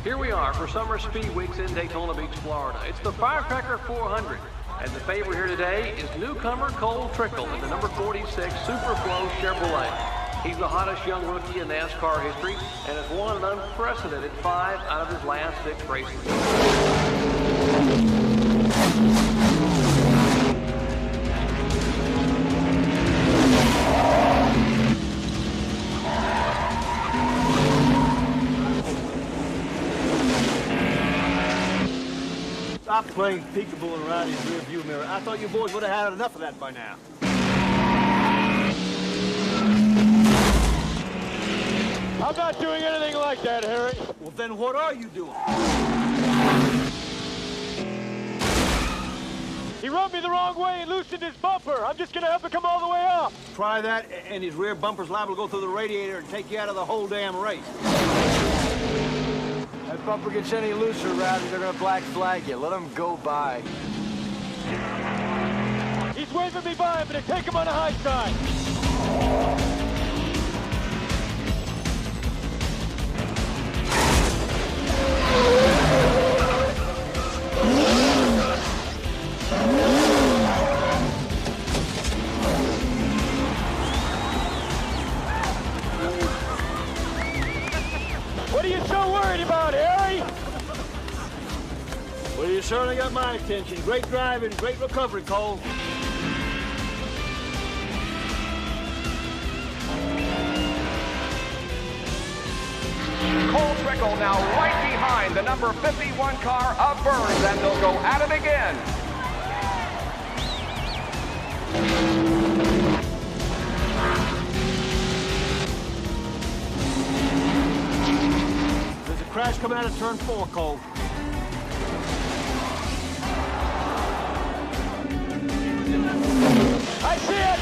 Here we are for Summer Speed Weeks in Daytona Beach, Florida. It's the Firecracker 400. And the favorite here today is newcomer Cole Trickle in the number 46 Superflow Chevrolet. He's the hottest young rookie in NASCAR history and has won an unprecedented 5 out of his last 6 races. Stop playing peekaboo in Rowdy's rearview mirror. I thought you boys would have had enough of that by now. I'm not doing anything like that, Harry. Well, then what are you doing? He rubbed me the wrong way and loosened his bumper. I'm just gonna help it come all the way up. Try that, and his rear bumper's liable to go through the radiator and take you out of the whole damn race. If that bumper gets any looser, Rowdy, they're gonna black flag you. Let them go by. He's waving me by. I'm gonna take him on the high side. What are you so worried about, Harry? Well, you certainly got my attention. Great driving, great recovery, Cole. Cole Trickle now right behind the number 51 car of Burns, and they'll go at it again. There's a crash coming out of turn 4, Cole. I see it!